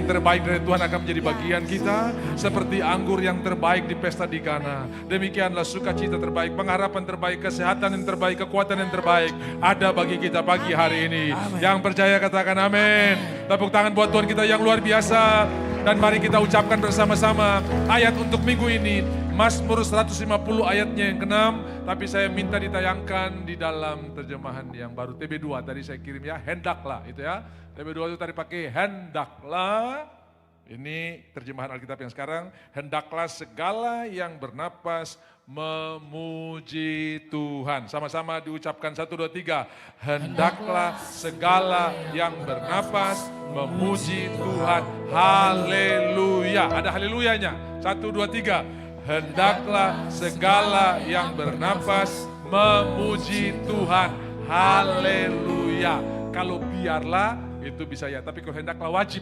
yang terbaik dari Tuhan akan menjadi bagian kita. Seperti anggur yang terbaik di pesta di Kana. Demikianlah sukacita terbaik, pengharapan terbaik, kesehatan yang terbaik, kekuatan yang terbaik ada bagi kita pagi hari ini. Yang percaya katakan amin. Tepuk tangan buat Tuhan kita yang luar biasa. Dan mari kita ucapkan bersama-sama ayat untuk minggu ini. Mazmur 150 ayatnya yang ke-6. Tapi saya minta ditayangkan di dalam terjemahan yang baru. TB2 tadi saya kirim ya, hendaklah itu ya. TB2 itu tadi pakai hendaklah. Ini terjemahan Alkitab yang sekarang. Hendaklah segala yang bernapas memuji Tuhan. Sama-sama diucapkan 1, 2, 3. Hendaklah segala yang bernapas memuji Tuhan. Haleluya. Ada haleluyanya. 1, 2, 3. Hendaklah segala yang bernapas memuji Tuhan. Haleluya. Kalau biarlah itu bisa ya, tapi kalau hendaklah wajib.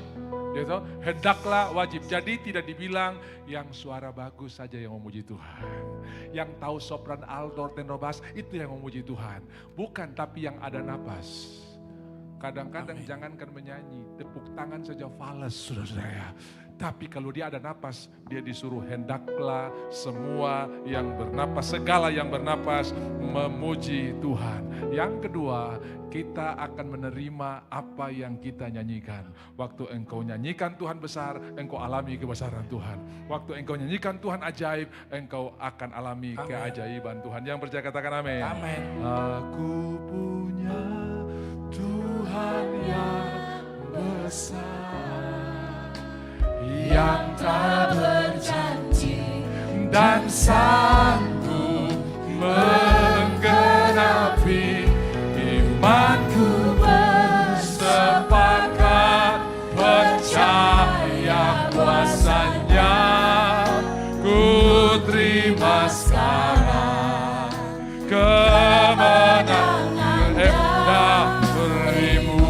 Gitu. Hendaklah wajib. Jadi tidak dibilang yang suara bagus saja yang memuji Tuhan. Yang tahu sopran, alto, tenor, bass itu yang memuji Tuhan. Bukan, tapi yang ada napas. Kadang-kadang jangankan menyanyi, tepuk tangan saja fales saudara-saudara ya. Tapi kalau dia ada napas, dia disuruh hendaklah semua yang bernapas, segala yang bernapas memuji Tuhan. Yang kedua, kita akan menerima apa yang kita nyanyikan. Waktu engkau nyanyikan Tuhan besar, engkau alami kebesaran Tuhan. Waktu engkau nyanyikan Tuhan ajaib, engkau akan alami keajaiban Tuhan. Yang percaya katakan amin. Amin. Aku punya Tuhan yang besar, yang tak berjanji dan sanggup menggenapi imanku bersepakat percaya kuasanya. Ku terima sekarang kemenangan hendak berimu.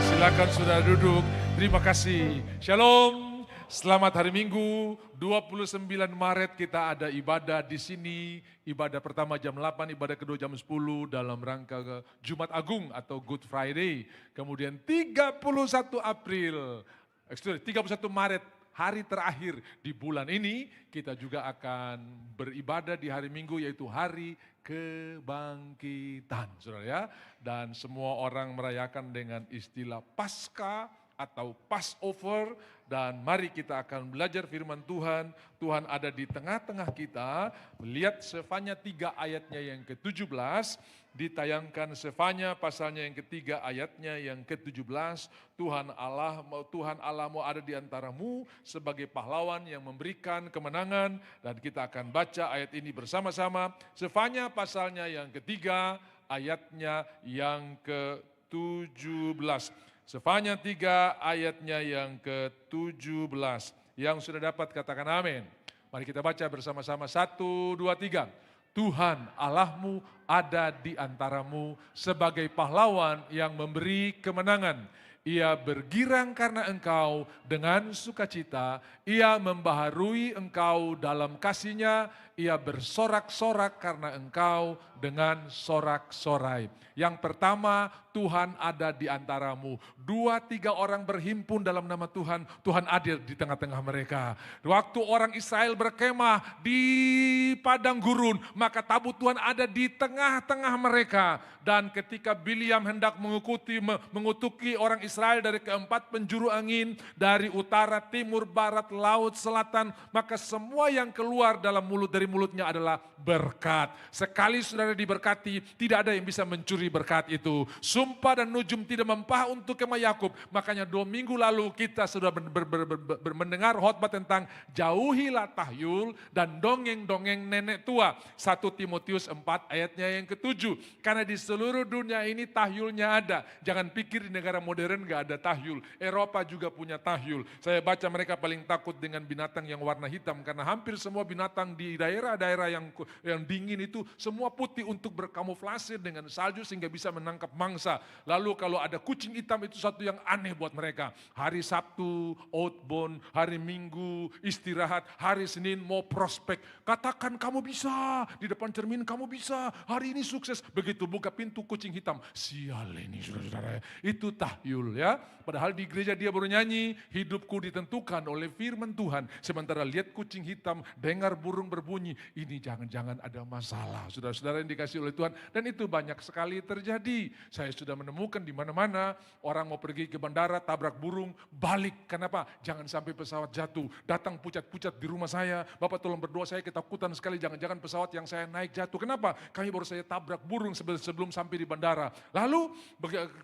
Silakan sudah duduk. Terima kasih. Shalom. Selamat hari Minggu 29 Maret kita ada ibadah di sini. Ibadah pertama jam 8, ibadah kedua jam 10 dalam rangka Jumat Agung atau Good Friday. Kemudian 31 Maret hari terakhir di bulan ini kita juga akan beribadah di hari Minggu yaitu hari kebangkitan, saudara ya. Dan semua orang merayakan dengan istilah Paskah atau Passover. Dan mari kita akan belajar firman Tuhan. Tuhan ada di tengah-tengah kita. Lihat Sefanya 3 ayatnya yang ke-17. Ditayangkan Sefanya pasalnya yang ketiga ayatnya yang ke-17. Tuhan Allahmu ada di antaramu sebagai pahlawan yang memberikan kemenangan. Dan kita akan baca ayat ini bersama-sama. Sefanya pasalnya yang ketiga ayatnya yang ke-17. Sefanya 3 ayatnya yang ke-17. Yang sudah dapat katakan amin. Mari kita baca bersama-sama 1, 2, 3. Tuhan Allahmu ada di antaramu sebagai pahlawan yang memberi kemenangan. Ia bergirang karena engkau dengan sukacita. Ia membaharui engkau dalam kasih-Nya. Ia bersorak-sorak karena engkau dengan sorak-sorai. Yang pertama, Tuhan ada di antaramu. 2-3 orang berhimpun dalam nama Tuhan, Tuhan hadir di tengah-tengah mereka. Waktu orang Israel berkemah di padang gurun, maka tabut Tuhan ada di tengah-tengah mereka. Dan ketika Bileam hendak mengutuki orang Israel dari keempat penjuru angin, dari utara, timur, barat, laut, selatan, maka semua yang keluar dari mulutnya adalah berkat. Sekali saudara diberkati, tidak ada yang bisa mencuri berkat itu. Sumpah dan nujum tidak mempah untuk kemah Yakub. Makanya 2 minggu lalu kita sudah mendengar khotbah tentang jauhilah tahyul dan dongeng-dongeng nenek tua. 1 Timotius 4 ayatnya yang ke-7. Karena di seluruh dunia ini tahyulnya ada. Jangan pikir di negara modern gak ada tahyul. Eropa juga punya tahyul. Saya baca mereka paling takut dengan binatang yang warna hitam. Karena hampir semua binatang di daerah-daerah yang dingin itu semua putih untuk berkamuflase dengan salju sehingga bisa menangkap mangsa. Lalu kalau ada kucing hitam itu satu yang aneh buat mereka. Hari Sabtu outbound, hari Minggu istirahat, hari Senin mau prospek. Katakan kamu bisa, di depan cermin kamu bisa, hari ini sukses. Begitu buka pintu kucing hitam, sial ini saudara-saudara. Itu tahyul ya. Padahal di gereja dia baru nyanyi, hidupku ditentukan oleh firman Tuhan. Sementara lihat kucing hitam, dengar burung berbunyi, ini jangan-jangan ada masalah. Saudara-saudara yang dikasih oleh Tuhan. Dan itu banyak sekali terjadi. Saya sudah menemukan di mana-mana orang mau pergi ke bandara, tabrak burung, balik. Kenapa? Jangan sampai pesawat jatuh. Datang pucat-pucat di rumah saya. Bapak tolong berdoa, saya ketakutan sekali. Jangan-jangan pesawat yang saya naik jatuh. Kenapa? Kami baru saya tabrak burung sebelum sampai di bandara. Lalu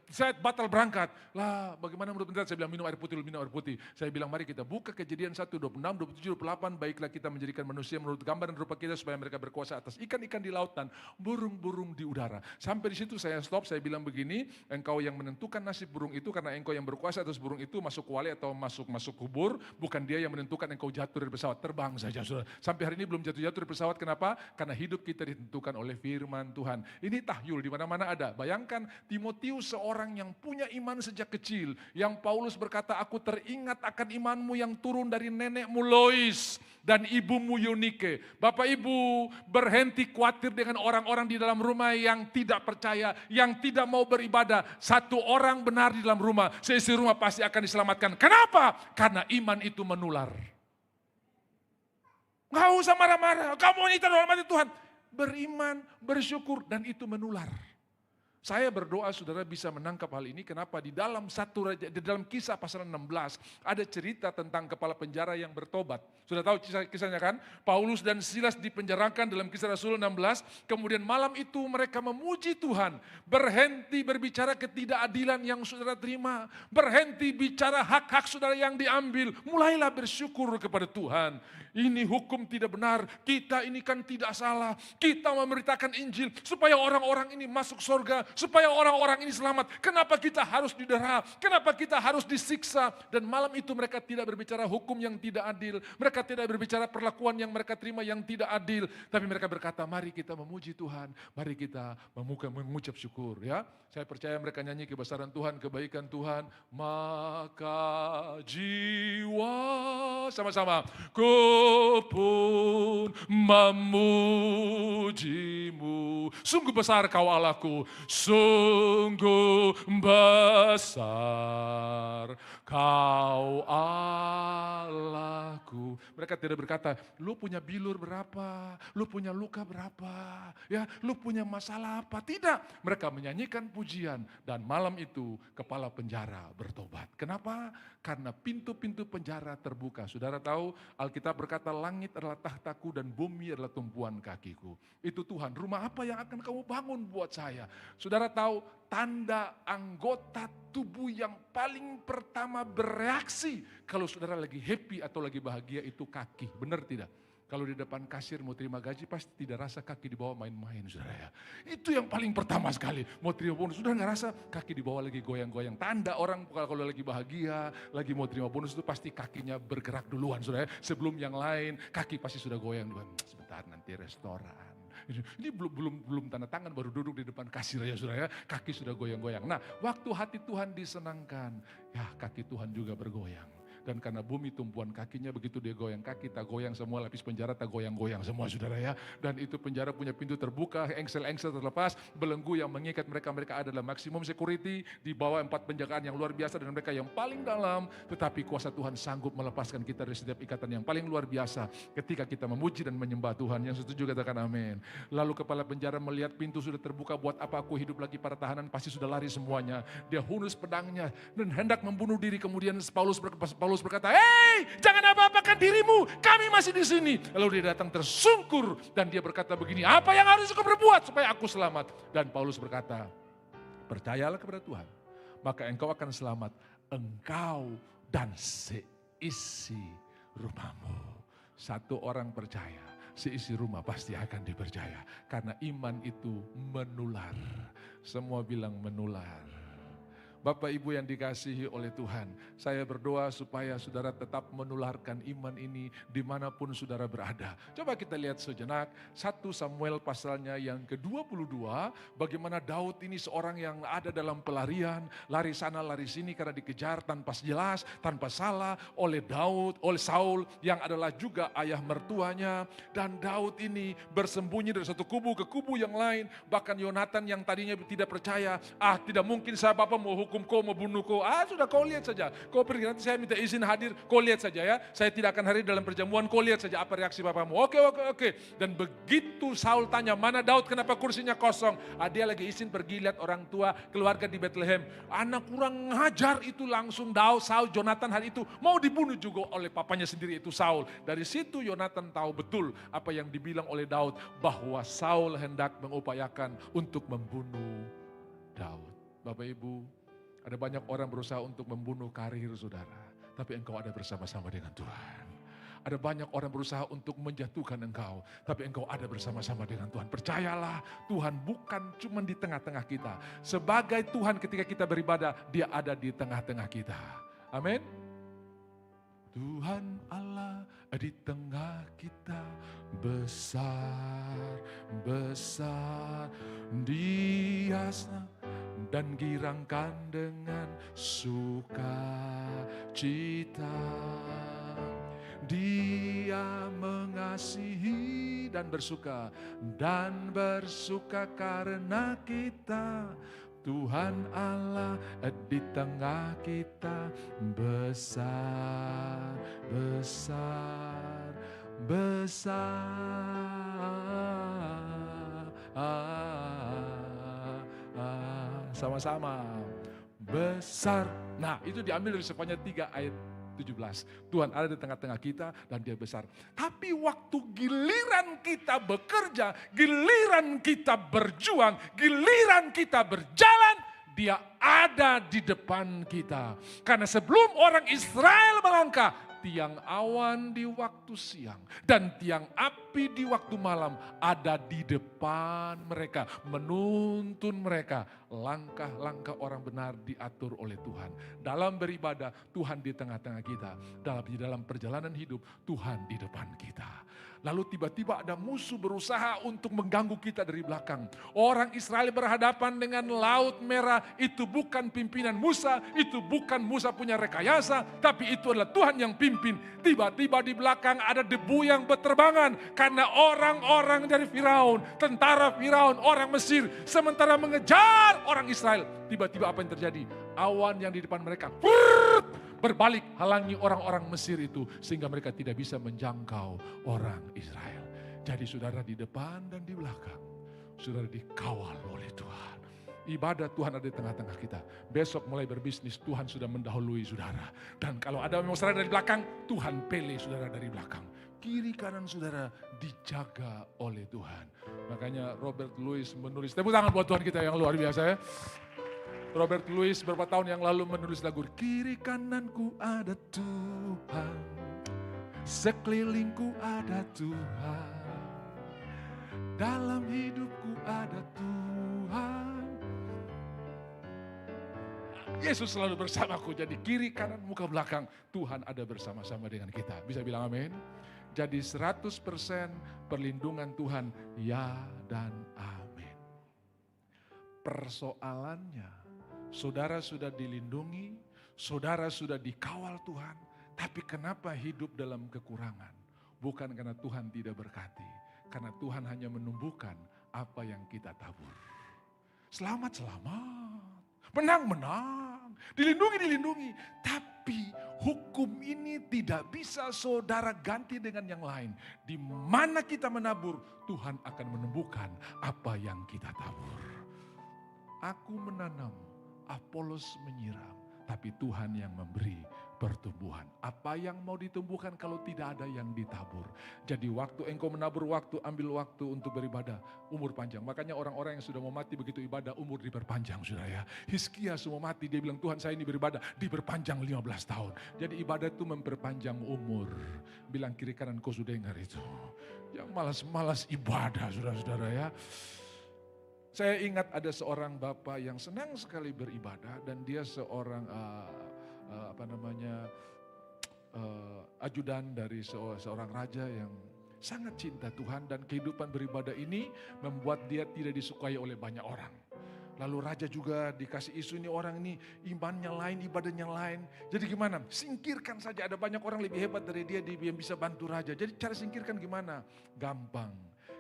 saya batal berangkat. Lah bagaimana menurut Anda? Saya bilang minum air putih. Saya bilang mari kita buka Kejadian 1, 26, 27, 28. Baiklah kita menjadikan manusia menurut gambar dan rupa kita supaya mereka berkuasa atas ikan-ikan di lautan, burung-burung di udara. Sampai di situ saya stop, saya bilang begini, engkau yang menentukan nasib burung itu karena engkau yang berkuasa atas burung itu masuk kuali atau masuk kubur, bukan dia yang menentukan engkau jatuh dari pesawat, terbang saja saudara. Sampai hari ini belum jatuh-jatuh dari pesawat, kenapa? Karena hidup kita ditentukan oleh firman Tuhan. Ini tahyul di mana-mana ada. Bayangkan Timotius seorang yang punya iman sejak kecil, yang Paulus berkata, aku teringat akan imanmu yang turun dari nenekmu Lois dan ibumu Eunike. Bapak Ibu berhenti khawatir dengan orang-orang di dalam rumah yang tidak percaya, yang tidak mau beribadah. Satu orang benar di dalam rumah, seisi rumah pasti akan diselamatkan. Kenapa? Karena iman itu menular. Gak usah marah-marah, kamu ini dalam hati Tuhan. Beriman, bersyukur, dan itu menular. Saya berdoa saudara bisa menangkap hal ini. Kenapa? Di dalam Kisah pasal 16 ada cerita tentang kepala penjara yang bertobat. Sudah tahu kisahnya kan? Paulus dan Silas dipenjarakan dalam Kisah Rasul 16. Kemudian malam itu mereka memuji Tuhan. Berhenti berbicara ketidakadilan yang saudara terima. Berhenti bicara hak-hak saudara yang diambil. Mulailah bersyukur kepada Tuhan. Ini hukum tidak benar. Kita ini kan tidak salah. Kita memberitakan Injil supaya orang-orang ini masuk surga. Supaya orang-orang ini selamat. Kenapa kita harus didera? Kenapa kita harus disiksa? Dan malam itu mereka tidak berbicara hukum yang tidak adil. Mereka tidak berbicara perlakuan yang mereka terima yang tidak adil. Tapi mereka berkata, mari kita memuji Tuhan. Mari kita mengucap syukur. Ya, saya percaya mereka nyanyi kebesaran Tuhan, kebaikan Tuhan. Maka jiwa sama-sama ku pun memujimu. Sungguh besar kau Allahku. Sungguh besar kau Allahku. Mereka tidak berkata, lu punya bilur berapa, lu punya luka berapa, ya, lu punya masalah apa. Tidak, mereka menyanyikan pujian dan malam itu kepala penjara bertobat. Kenapa? Karena pintu-pintu penjara terbuka. Saudara tahu Alkitab berkata langit adalah tahtaku dan bumi adalah tumpuan kakiku. Itu Tuhan, rumah apa yang akan kamu bangun buat saya? Saudara tahu tanda anggota tubuh yang paling pertama bereaksi kalau saudara lagi happy atau lagi bahagia itu kaki. Benar tidak? Kalau di depan kasir mau terima gaji pasti tidak rasa kaki di bawah main-main, saudara ya. Itu yang paling pertama sekali. Mau terima bonus, sudah nggak rasa kaki di bawah lagi goyang-goyang. Tanda orang kalau lagi bahagia, lagi mau terima bonus itu pasti kakinya bergerak duluan, saudara ya. Sebelum yang lain, kaki pasti sudah goyang duluan. Sebentar nanti restoran. Ini belum tanda tangan, baru duduk di depan kasir ya saudara ya. Kaki sudah goyang-goyang. Nah, waktu hati Tuhan disenangkan, ya kaki Tuhan juga bergoyang. Dan karena bumi tumpuan kakinya, begitu dia goyang kaki, tak goyang semua lapis penjara, tak goyang-goyang semua saudara ya. Dan itu penjara punya pintu terbuka, engsel-engsel terlepas, belenggu yang mengikat mereka adalah maksimum security, di bawah 4 penjagaan yang luar biasa, dan mereka yang paling dalam. Tetapi kuasa Tuhan sanggup melepaskan kita dari setiap ikatan yang paling luar biasa, ketika kita memuji dan menyembah Tuhan. Yang setuju katakan amin. Lalu kepala penjara melihat pintu sudah terbuka, buat apa aku hidup lagi, para tahanan pasti sudah lari semuanya. Dia hunus pedangnya dan hendak membunuh diri. Kemudian Paulus berkata, "Hei, jangan apa-apakan dirimu, kami masih di sini." Lalu dia datang tersungkur dan dia berkata begini, "Apa yang harus aku berbuat supaya aku selamat?" Dan Paulus berkata, "Percayalah kepada Tuhan, maka engkau akan selamat, engkau dan seisi rumahmu." Satu orang percaya, seisi rumah pasti akan dipercaya. Karena iman itu menular. Semua bilang menular. Bapak Ibu yang dikasihi oleh Tuhan, saya berdoa supaya saudara tetap menularkan iman ini dimanapun saudara berada. Coba kita lihat sejenak 1 Samuel pasalnya yang ke-22, bagaimana Daud ini seorang yang ada dalam pelarian, lari sana lari sini karena dikejar tanpa jelas, tanpa salah oleh Saul yang adalah juga ayah mertuanya. Dan Daud ini bersembunyi dari satu kubu ke kubu yang lain, bahkan Yonatan yang tadinya tidak percaya, tidak mungkin saya Bapak mau hukum kau, mau bunuh kau. Sudah kau lihat saja. Kau pergi, nanti saya minta izin hadir, kau lihat saja ya. Saya tidak akan hadir dalam perjamuan, kau lihat saja apa reaksi bapamu. Oke. Dan begitu Saul tanya, mana Daud, kenapa kursinya kosong? Dia lagi izin pergi lihat orang tua, keluarga di Bethlehem. Anak kurang ngajar itu langsung Saul, Jonathan hari itu mau dibunuh juga oleh papanya sendiri itu Saul. Dari situ Jonathan tahu betul apa yang dibilang oleh Daud, bahwa Saul hendak mengupayakan untuk membunuh Daud. Bapak Ibu, ada banyak orang berusaha untuk membunuh karir saudara, tapi engkau ada bersama-sama dengan Tuhan. Ada banyak orang berusaha untuk menjatuhkan engkau, tapi engkau ada bersama-sama dengan Tuhan. Percayalah, Tuhan bukan cuma di tengah-tengah kita. Sebagai Tuhan ketika kita beribadah, Dia ada di tengah-tengah kita. Amin. Tuhan Allah di tengah kita, besar, Dia dan girangkan dengan sukacita. Dia mengasihi dan bersuka karena kita. Tuhan Allah di tengah kita, besar. Sama-sama. Besar. Nah, itu diambil dari Sefanya 3 ayat 17. Tuhan ada di tengah-tengah kita dan Dia besar. Tapi waktu giliran kita bekerja, giliran kita berjuang, giliran kita berjalan, Dia ada di depan kita. Karena sebelum orang Israel melangkah, tiang awan di waktu siang dan tiang api di waktu malam ada di depan mereka, menuntun mereka. Langkah-langkah orang benar diatur oleh Tuhan. Dalam beribadah, Tuhan di tengah-tengah kita. Dalam perjalanan hidup, Tuhan di depan kita. Lalu tiba-tiba ada musuh berusaha untuk mengganggu kita dari belakang. Orang Israel berhadapan dengan Laut Merah, itu bukan pimpinan Musa, itu bukan Musa punya rekayasa, tapi itu adalah Tuhan yang pimpin. Tiba-tiba di belakang ada debu yang berterbangan karena orang-orang dari Firaun, tentara Firaun, orang Mesir, sementara mengejar orang Israel. Tiba-tiba apa yang terjadi? Awan yang di depan mereka berbalik halangi orang-orang Mesir itu sehingga mereka tidak bisa menjangkau orang Israel. Jadi saudara di depan dan di belakang, saudara dikawal oleh Tuhan. Ibadah Tuhan ada di tengah-tengah kita. Besok mulai berbisnis, Tuhan sudah mendahului saudara. Dan kalau ada memang saudara dari belakang, Tuhan pilih saudara dari belakang. Kiri kanan saudara dijaga oleh Tuhan. Makanya Robert Louis menulis, tepuk tangan buat Tuhan kita yang luar biasa ya. Robert Louis beberapa tahun yang lalu menulis lagu, kiri kananku ada Tuhan, Sekelilingku ada Tuhan, dalam hidupku ada Tuhan. Yesus selalu bersamaku, jadi kiri, kanan, muka, belakang. Tuhan ada bersama-sama dengan kita. Bisa bilang amin? Jadi 100% perlindungan Tuhan, ya dan amin. Persoalannya, saudara sudah dilindungi, saudara sudah dikawal Tuhan, tapi kenapa hidup dalam kekurangan? Bukan karena Tuhan tidak berkati, karena Tuhan hanya menumbuhkan apa yang kita tabur. Selamat, menang, dilindungi. Tapi hukum ini tidak bisa saudara ganti dengan yang lain. Di mana kita menabur, Tuhan akan menumbuhkan apa yang kita tabur. Aku menanam, Apolos menyiram, tapi Tuhan yang memberi pertumbuhan. Apa yang mau ditumbuhkan kalau tidak ada yang ditabur? Jadi waktu engkau menabur waktu, ambil waktu untuk beribadah, umur panjang. Makanya orang-orang yang sudah mau mati begitu ibadah, umur diperpanjang, saudara ya. Hizkia semua mati, dia bilang Tuhan saya ini beribadah, diperpanjang 15 tahun. Jadi ibadah itu memperpanjang umur. Bilang kiri kanan kau sudah dengar itu. Yang malas-malas ibadah, saudara-saudara ya. Saya ingat ada seorang bapak yang senang sekali beribadah dan dia seorang ajudan dari seorang raja yang sangat cinta Tuhan, dan kehidupan beribadah ini membuat dia tidak disukai oleh banyak orang. Lalu raja juga dikasih isu ini orang ini imannya lain, ibadahnya lain. Jadi gimana? Singkirkan saja, ada banyak orang lebih hebat dari dia yang bisa bantu raja. Jadi cara singkirkan gimana? Gampang.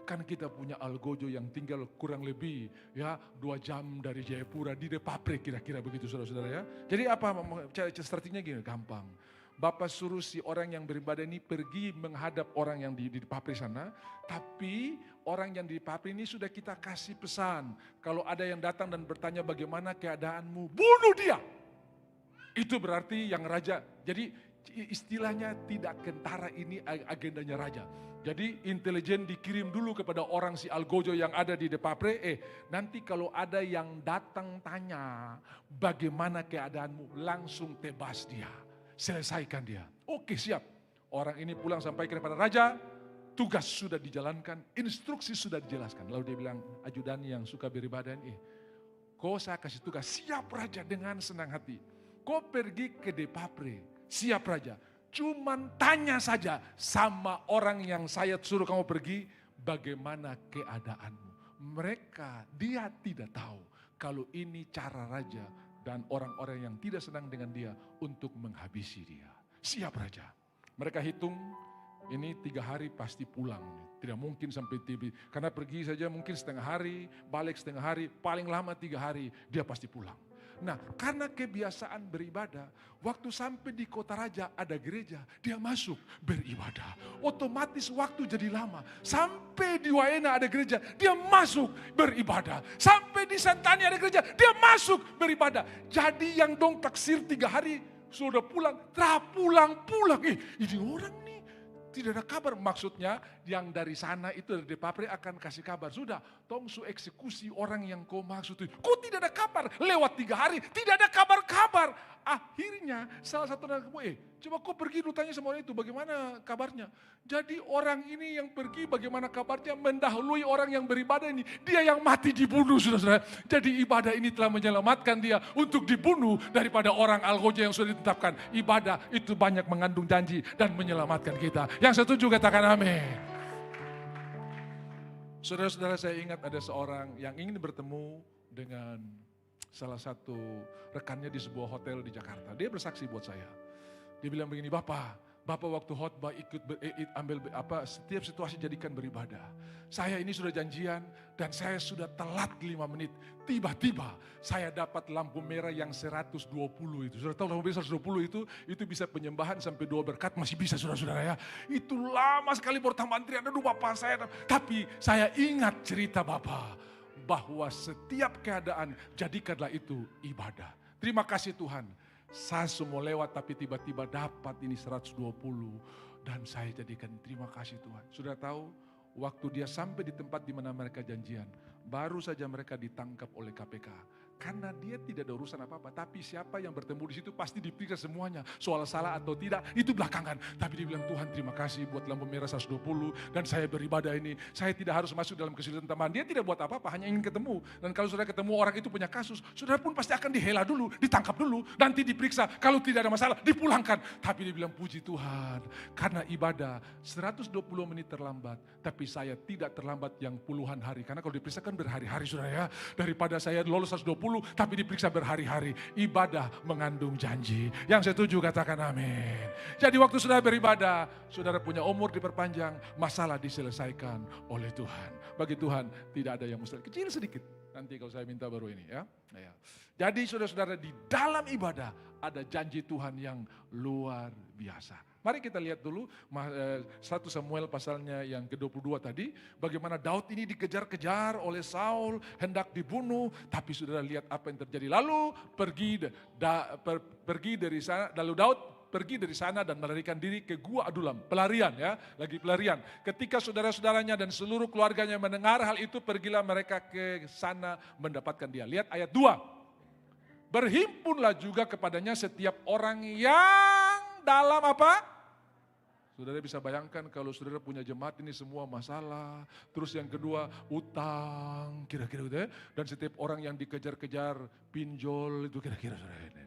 Kan kita punya Algojo yang tinggal kurang lebih 2 jam dari Jayapura di Depapre, kira-kira begitu saudara-saudara ya. Jadi apa cara strateginya gini, gampang. Bapak suruh si orang yang beribadah ini pergi menghadap orang yang di Depapre sana. Tapi orang yang di Depapre ini sudah kita kasih pesan. Kalau ada yang datang dan bertanya bagaimana keadaanmu, bunuh dia. Itu berarti yang raja. Jadi istilahnya tidak kentara, ini agendanya raja. Jadi intelijen dikirim dulu kepada orang si Algojo yang ada di Depapre. Nanti kalau ada yang datang tanya bagaimana keadaanmu, langsung tebas dia. Selesaikan dia. Oke, siap. Orang ini pulang sampaikan kepada raja. Tugas sudah dijalankan, instruksi sudah dijelaskan. Lalu dia bilang, ajudan yang suka beribadah ini, kau saya kasih tugas, siap raja, dengan senang hati. Kau pergi ke Depapre, siap raja. Cuman tanya saja sama orang yang saya suruh kamu pergi, bagaimana keadaanmu. Dia tidak tahu kalau ini cara raja dan orang-orang yang tidak senang dengan dia untuk menghabisi dia. Siap raja. Mereka hitung, ini 3 hari pasti pulang. Tidak mungkin sampai TV. Karena pergi saja mungkin setengah hari, balik setengah hari, paling lama 3 hari dia pasti pulang. Nah, karena kebiasaan beribadah, waktu sampai di kota raja ada gereja, dia masuk beribadah. Otomatis waktu jadi lama. Sampai di Waena ada gereja, dia masuk beribadah. Sampai di Santani ada gereja, dia masuk beribadah. Jadi yang dong taksir 3 hari sudah pulang, pulang. Ini orang nih tidak ada kabar. Maksudnya yang dari sana itu dari Depapre akan kasih kabar. Sudah, tong su eksekusi orang yang kau maksud itu. Kok tidak ada kabar? Lewat 3 hari, tidak ada kabar-kabar. Akhirnya salah satu anak kamu, coba kau pergi dulu tanya sama orang itu bagaimana kabarnya. Jadi orang ini yang pergi bagaimana kabarnya mendahului orang yang beribadah ini. Dia yang mati dibunuh, saudara-saudara. Jadi ibadah ini telah menyelamatkan dia untuk dibunuh daripada orang Algojo yang sudah ditetapkan. Ibadah itu banyak mengandung janji dan menyelamatkan kita. Yang setuju katakan amin. Saudara-saudara, saya ingat ada seorang yang ingin bertemu dengan salah satu rekannya di sebuah hotel di Jakarta. Dia bersaksi buat saya. Dia bilang begini, Bapak waktu khotbah ambil setiap situasi jadikan beribadah. Saya ini sudah janjian dan saya sudah telat 5 menit. Tiba-tiba saya dapat lampu merah yang 120 itu. Sudah tahu lampu merah 120 itu bisa penyembahan sampai 2 berkat, masih bisa saudara-saudara ya. Itu lama sekali bertambah antrian, aduh Bapak saya. Tapi saya ingat cerita Bapak, bahwa setiap keadaan jadikanlah itu ibadah. Terima kasih Tuhan. Saya semua lewat tapi tiba-tiba dapat ini 120 dan saya jadikan terima kasih Tuhan. Sudah tahu waktu dia sampai di tempat di mana mereka janjian, baru saja mereka ditangkap oleh KPK. Karena dia tidak ada urusan apa-apa. Tapi siapa yang bertemu di situ pasti diperiksa semuanya. Soal salah atau tidak, itu belakangan. Tapi dia bilang, Tuhan terima kasih buat lampu merah 120. Dan saya beribadah ini. Saya tidak harus masuk dalam kesulitan tambahan. Dia tidak buat apa-apa, hanya ingin ketemu. Dan kalau saudara ketemu orang itu punya kasus, saudara pun pasti akan dihela dulu, ditangkap dulu. Nanti diperiksa, kalau tidak ada masalah, dipulangkan. Tapi dia bilang, puji Tuhan. Karena ibadah 120 menit terlambat. Tapi saya tidak terlambat yang puluhan hari. Karena kalau diperiksa kan berhari-hari saudara ya. Daripada saya lolos 120, tapi diperiksa berhari-hari. Ibadah mengandung janji. Yang setuju katakan amin. Jadi waktu saudara beribadah, saudara punya umur diperpanjang, masalah diselesaikan oleh Tuhan. Bagi Tuhan tidak ada yang mustahil. Kecil sedikit. Nanti kalau saya minta baru ini ya. Jadi saudara-saudara di dalam ibadah ada janji Tuhan yang luar biasa. Mari kita lihat dulu 1 Samuel pasalnya yang ke-22 tadi. Bagaimana Daud ini dikejar-kejar oleh Saul, hendak dibunuh. Tapi saudara lihat apa yang terjadi. Lalu pergi dari sana, lalu Daud pergi dari sana dan melarikan diri ke Gua Adulam. Pelarian ya, lagi pelarian. Ketika saudara-saudaranya dan seluruh keluarganya mendengar hal itu, pergilah mereka ke sana mendapatkan dia. Lihat ayat 2. Berhimpunlah juga kepadanya setiap orang yang dalam apa? Saudara bisa bayangkan kalau saudara punya jemaat ini semua masalah. Terus yang kedua utang, kira-kira gitu ya. Dan setiap orang yang dikejar-kejar pinjol itu kira-kira saudara ini.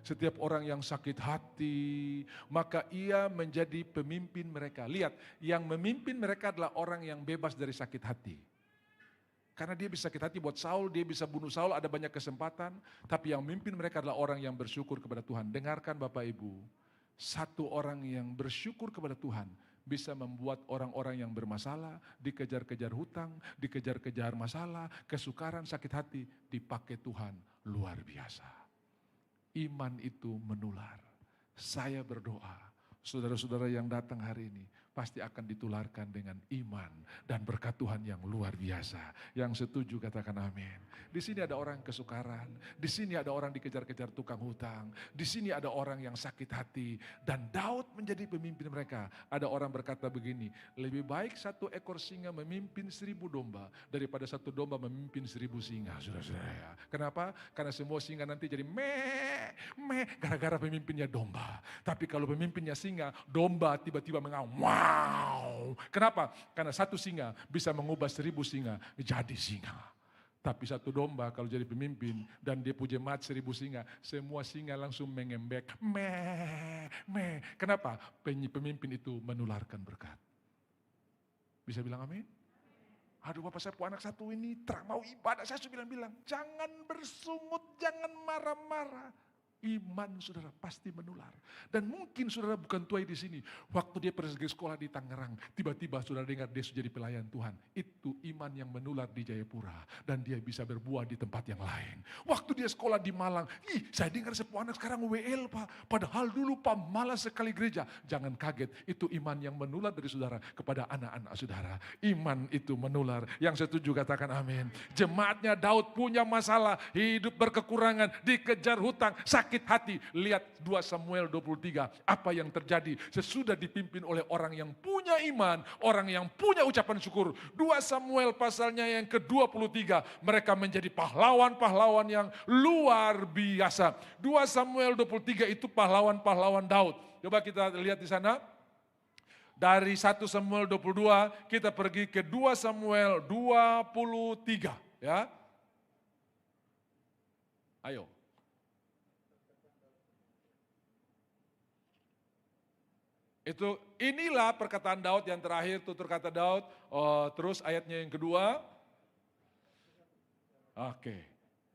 Setiap orang yang sakit hati, maka ia menjadi pemimpin mereka. Lihat, yang memimpin mereka adalah orang yang bebas dari sakit hati. Karena dia bisa sakit hati buat Saul, dia bisa bunuh Saul, ada banyak kesempatan. Tapi yang memimpin mereka adalah orang yang bersyukur kepada Tuhan. Dengarkan Bapak Ibu, satu orang yang bersyukur kepada Tuhan bisa membuat orang-orang yang bermasalah, dikejar-kejar hutang, dikejar-kejar masalah, kesukaran, sakit hati, dipakai Tuhan luar biasa. Iman itu menular. Saya berdoa, saudara-saudara yang datang hari ini pasti akan ditularkan dengan iman dan berkat Tuhan yang luar biasa. Yang setuju katakan amin. Di sini ada orang kesukaran, di sini ada orang dikejar-kejar tukang hutang, di sini ada orang yang sakit hati, dan Daud menjadi pemimpin mereka. Ada orang berkata begini, lebih baik 1 ekor singa memimpin 1000 domba daripada 1 domba memimpin 1000 singa. Saudara-saudara. Kenapa? Karena semua singa nanti jadi meh, gara-gara pemimpinnya domba. Tapi kalau pemimpinnya singa, domba tiba-tiba mengaum. Wow. Kenapa? Karena 1 singa bisa mengubah 1000 singa jadi singa. Tapi 1 domba kalau jadi pemimpin dan dia punya jemaat 1000 singa, semua singa langsung mengembek. Meh. Kenapa? Pemimpin itu menularkan berkat. Bisa bilang amin? Aduh Bapak, saya punya anak 1 ini terang mau ibadah. Saya sudah bilang, jangan bersungut, jangan marah-marah. Iman saudara pasti menular. Dan mungkin saudara bukan tuai di sini. Waktu dia pergi sekolah di Tangerang, tiba-tiba saudara dengar dia sudah jadi pelayan Tuhan. Itu iman yang menular di Jayapura. Dan dia bisa berbuah di tempat yang lain. Waktu dia sekolah di Malang, saya dengar sepupu anak sekarang WL Pak. Padahal dulu Pak malas sekali gereja. Jangan kaget, itu iman yang menular dari saudara kepada anak-anak saudara. Iman itu menular. Yang setuju katakan amin. Jemaatnya Daud punya masalah, hidup berkekurangan, dikejar hutang, sakit hati. Lihat 2 Samuel 23. Apa yang terjadi sesudah dipimpin oleh orang yang punya iman, orang yang punya ucapan syukur. 2 Samuel pasalnya yang ke-23. Mereka menjadi pahlawan-pahlawan yang luar biasa. 2 Samuel 23 itu pahlawan-pahlawan Daud. Coba kita lihat di sana. Dari 1 Samuel 22 kita pergi ke 2 Samuel 23. Ya. Ayo. Inilah perkataan Daud yang terakhir, tutur kata Daud. Terus ayatnya yang kedua. Oke,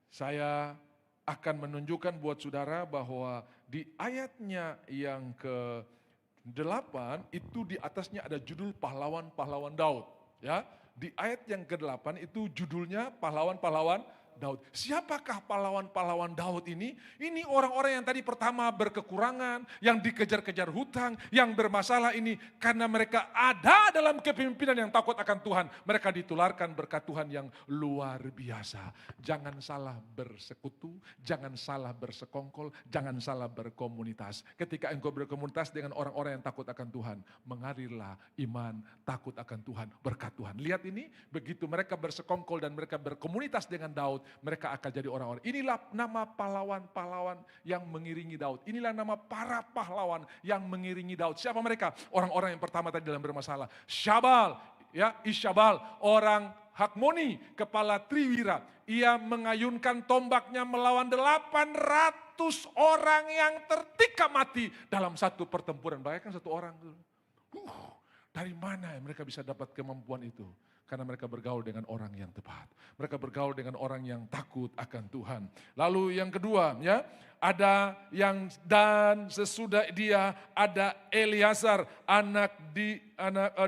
saya akan menunjukkan buat saudara bahwa di ayatnya yang ke-8 itu di atasnya ada judul pahlawan-pahlawan Daud. Ya, di ayat yang ke-8 itu judulnya pahlawan-pahlawan Daud. Siapakah pahlawan-pahlawan Daud ini? Ini orang-orang yang tadi pertama berkekurangan, yang dikejar-kejar hutang, yang bermasalah ini. Karena mereka ada dalam kepemimpinan yang takut akan Tuhan. Mereka ditularkan berkat Tuhan yang luar biasa. Jangan salah bersekutu, jangan salah bersekongkol, jangan salah berkomunitas. Ketika engkau berkomunitas dengan orang-orang yang takut akan Tuhan, mengalirlah iman, takut akan Tuhan, berkat Tuhan. Lihat ini, begitu mereka bersekongkol dan mereka berkomunitas dengan Daud, mereka akan jadi orang-orang. Inilah nama pahlawan-pahlawan yang mengiringi Daud. Inilah nama para pahlawan yang mengiringi Daud. Siapa mereka? Orang-orang yang pertama tadi dalam bermasalah. Syabal, ya, Isyabal, orang Hakmoni, kepala Triwira. Ia mengayunkan tombaknya melawan 800 orang yang tertikam mati dalam satu pertempuran. Bayangkan satu orang. Dari mana mereka bisa dapat kemampuan itu? Karena mereka bergaul dengan orang yang tepat. Mereka bergaul dengan orang yang takut akan Tuhan. Lalu yang kedua, ya, ada yang dan sesudah dia ada Eleazar, anak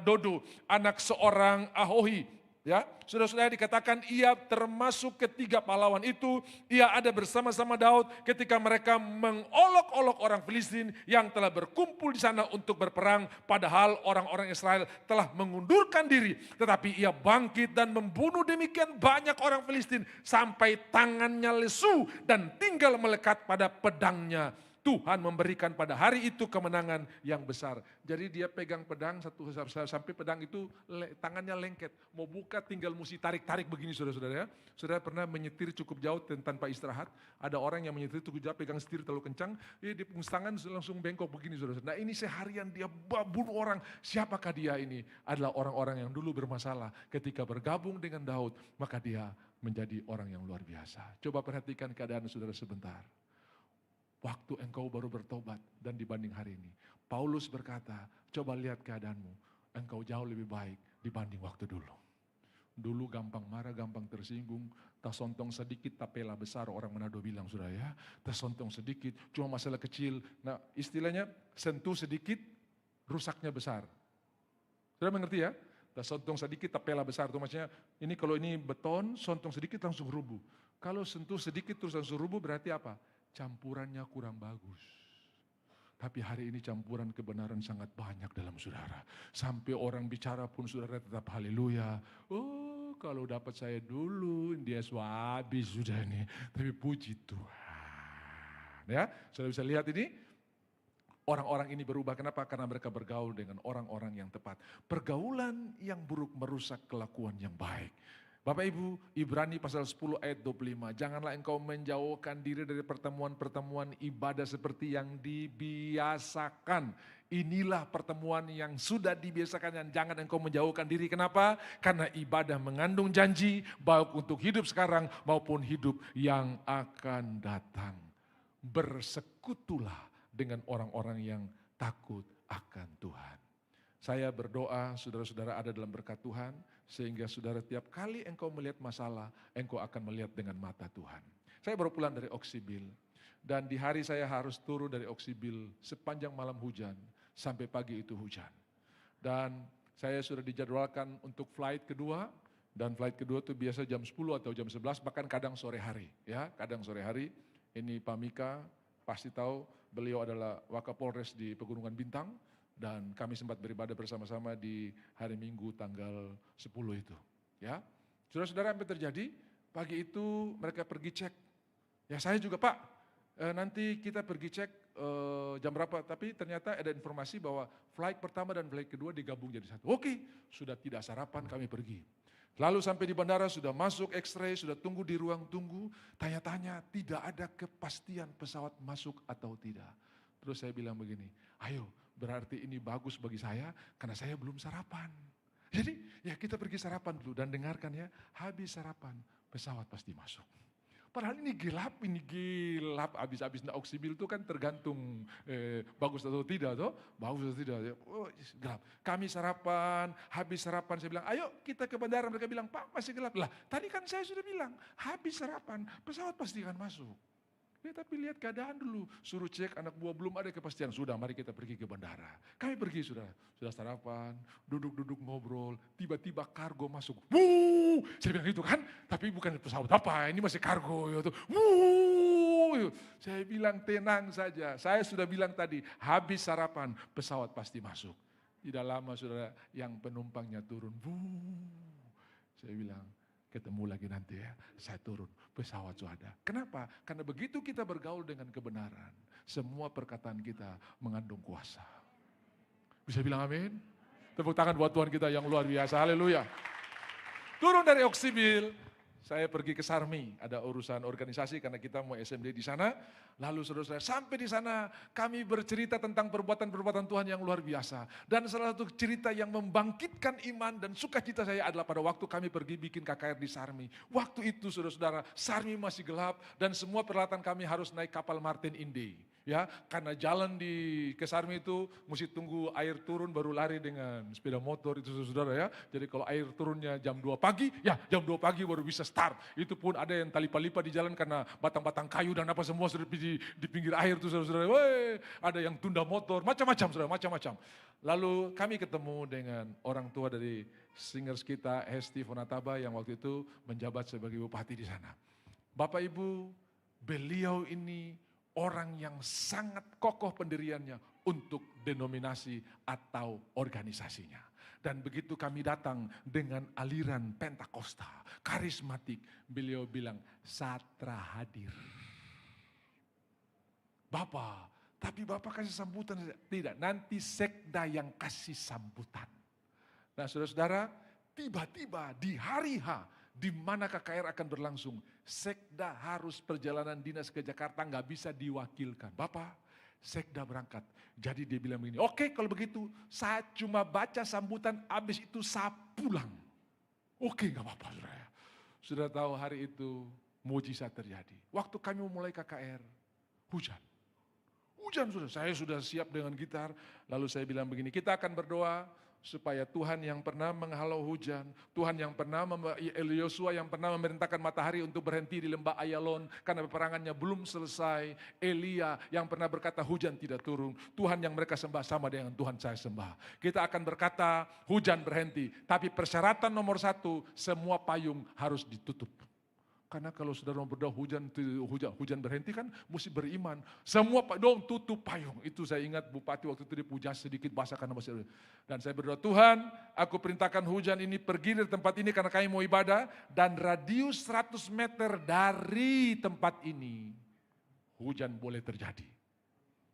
Dodo, anak seorang Ahohi. Ya, saudara-saudara, dikatakan ia termasuk ketiga pahlawan itu. Ia ada bersama-sama Daud ketika mereka mengolok-olok orang Filistin yang telah berkumpul di sana untuk berperang. Padahal orang-orang Israel telah mengundurkan diri. Tetapi ia bangkit dan membunuh demikian banyak orang Filistin sampai tangannya lesu dan tinggal melekat pada pedangnya. Tuhan memberikan pada hari itu kemenangan yang besar. Jadi dia pegang pedang satu sampai pedang itu tangannya lengket. Mau buka tinggal mesti tarik-tarik begini saudara-saudara ya. Saudara pernah menyetir cukup jauh tanpa istirahat. Ada orang yang menyetir cukup jauh pegang setir terlalu kencang. Di tangan langsung bengkok begini saudara-saudara. Nah ini seharian dia bunuh orang. Siapakah dia ini? Adalah orang-orang yang dulu bermasalah. Ketika bergabung dengan Daud maka dia menjadi orang yang luar biasa. Coba perhatikan keadaan saudara sebentar. Waktu engkau baru bertobat dan dibanding hari ini. Paulus berkata, coba lihat keadaanmu. Engkau jauh lebih baik dibanding waktu dulu. Dulu gampang marah, gampang tersinggung. Tak sontong sedikit, tak pela besar. Orang Manado bilang sudah ya. Tak sontong sedikit, cuma masalah kecil. Nah istilahnya sentuh sedikit, rusaknya besar. Sudah mengerti ya? Tak sontong sedikit, tak pela besar. Itu maksudnya, ini kalau ini beton, sontong sedikit langsung rubuh. Kalau sentuh sedikit terus langsung rubuh berarti apa? Campurannya kurang bagus. Tapi hari ini campuran kebenaran sangat banyak dalam saudara. Sampai orang bicara pun saudara tetap haleluya. Oh kalau dapat saya dulu, dia habis sudah ini. Tapi puji Tuhan. Ya, saudara bisa lihat ini. Orang-orang ini berubah, kenapa? Karena mereka bergaul dengan orang-orang yang tepat. Pergaulan yang buruk merusak kelakuan yang baik. Bapak Ibu, Ibrani pasal 10 ayat 25. Janganlah engkau menjauhkan diri dari pertemuan-pertemuan ibadah seperti yang dibiasakan. Inilah pertemuan yang sudah dibiasakan dan jangan engkau menjauhkan diri. Kenapa? Karena ibadah mengandung janji baik untuk hidup sekarang maupun hidup yang akan datang. Bersekutulah dengan orang-orang yang takut akan Tuhan. Saya berdoa saudara-saudara ada dalam berkat Tuhan. Sehingga saudara tiap kali engkau melihat masalah, engkau akan melihat dengan mata Tuhan. Saya baru pulang dari Oksibil. Dan di hari saya harus turun dari Oksibil sepanjang malam hujan. Sampai pagi itu hujan. Dan saya sudah dijadwalkan untuk flight kedua. Dan flight kedua itu biasa jam 10 atau jam 11, bahkan kadang sore hari. Ya, kadang sore hari. Ini Pak Mika pasti tahu, beliau adalah Wakapolres di Pegunungan Bintang. Dan kami sempat beribadah bersama-sama di hari Minggu tanggal 10 itu. Ya, saudara-saudara apa yang terjadi? Pagi itu mereka pergi cek. Ya saya juga Pak, nanti kita pergi cek jam berapa. Tapi ternyata ada informasi bahwa flight pertama dan flight kedua digabung jadi satu. Oke, sudah tidak sarapan kami pergi. Lalu sampai di bandara sudah masuk X-ray, sudah tunggu di ruang tunggu. Tanya-tanya tidak ada kepastian pesawat masuk atau tidak. Terus saya bilang begini, ayo berarti ini bagus bagi saya karena saya belum sarapan. Jadi ya kita pergi sarapan dulu dan dengarkan ya, habis sarapan pesawat pasti masuk. Padahal ini gelap, habis-habis Oksibil itu kan tergantung bagus atau tidak toh, bagus atau tidak. Oh, gelap. Kami sarapan, habis sarapan saya bilang, ayo kita ke bandara. Mereka bilang, Pak masih gelap. Lah tadi kan saya sudah bilang, habis sarapan pesawat pasti akan masuk. Ya, tapi lihat keadaan dulu, suruh cek anak buah belum ada kepastian. Sudah mari kita pergi ke bandara. Kami pergi sudah sarapan, duduk-duduk ngobrol, tiba-tiba kargo masuk. Wuh, saya bilang gitu kan, tapi bukan pesawat apa, ini masih kargo. Wuh, saya bilang tenang saja, saya sudah bilang tadi, habis sarapan pesawat pasti masuk. Tidak lama saudara yang penumpangnya turun, wuh, saya bilang, ketemu lagi nanti ya, saya turun, pesawat sudah ada. Kenapa? Karena begitu kita bergaul dengan kebenaran, semua perkataan kita mengandung kuasa. Bisa bilang amin? Tepuk tangan buat Tuhan kita yang luar biasa, haleluya. Turun dari Oksibil, Saya pergi ke Sarmi, ada urusan organisasi karena kita mau SMD di sana. Lalu saudara-saudara, sampai di sana kami bercerita tentang perbuatan-perbuatan Tuhan yang luar biasa. Dan salah satu cerita yang membangkitkan iman dan sukacita saya adalah pada waktu kami pergi bikin KKR di Sarmi. Waktu itu saudara-saudara, Sarmi masih gelap dan semua peralatan kami harus naik kapal Martin Indy. Ya, karena jalan di Kesarmi itu mesti tunggu air turun baru lari dengan sepeda motor itu saudara ya. Jadi kalau air turunnya jam 2 pagi, ya jam 2 pagi baru bisa start. Itu pun ada yang tali-palipa di jalan karena batang-batang kayu dan apa semua sudah di pinggir air itu saudara. Weh, ada yang tunda motor, macam-macam saudara, macam-macam. Lalu kami ketemu dengan orang tua dari singers kita, Hesti Fonataba yang waktu itu menjabat sebagai bupati di sana. Bapak Ibu, beliau ini orang yang sangat kokoh pendiriannya untuk denominasi atau organisasinya. Dan begitu kami datang dengan aliran Pentakosta, karismatik, beliau bilang, Satra hadir. Bapak, tapi Bapak kasih sambutan? Tidak, nanti sekda yang kasih sambutan. Nah saudara-saudara, tiba-tiba di hari H, di mana KKR akan berlangsung, sekda harus perjalanan dinas ke Jakarta, nggak bisa diwakilkan. Bapak, sekda berangkat. Jadi dia bilang begini, oke kalau begitu, saya cuma baca sambutan, habis itu saya pulang. Oke nggak apa-apa saudara. Sudah tahu hari itu mujizat terjadi. Waktu kami memulai KKR, hujan. Hujan sudah, saya sudah siap dengan gitar. Lalu saya bilang begini, kita akan berdoa supaya Tuhan yang pernah menghalau hujan, Tuhan yang pernah, Yosua yang pernah memerintahkan matahari untuk berhenti di lembah Ayalon karena peperangannya belum selesai, Elia yang pernah berkata hujan tidak turun, Tuhan yang mereka sembah sama dengan Tuhan saya sembah. Kita akan berkata hujan berhenti, tapi persyaratan nomor 1, semua payung harus ditutup. Karena kalau saudara mau berdoa hujan berhenti kan mesti beriman. Semua dong tutup payung. Itu saya ingat Bupati waktu itu dipuja sedikit basah karena masih. Dan saya berdoa, Tuhan aku perintahkan hujan ini pergi dari tempat ini karena kami mau ibadah. Dan radius 100 meter dari tempat ini hujan boleh terjadi.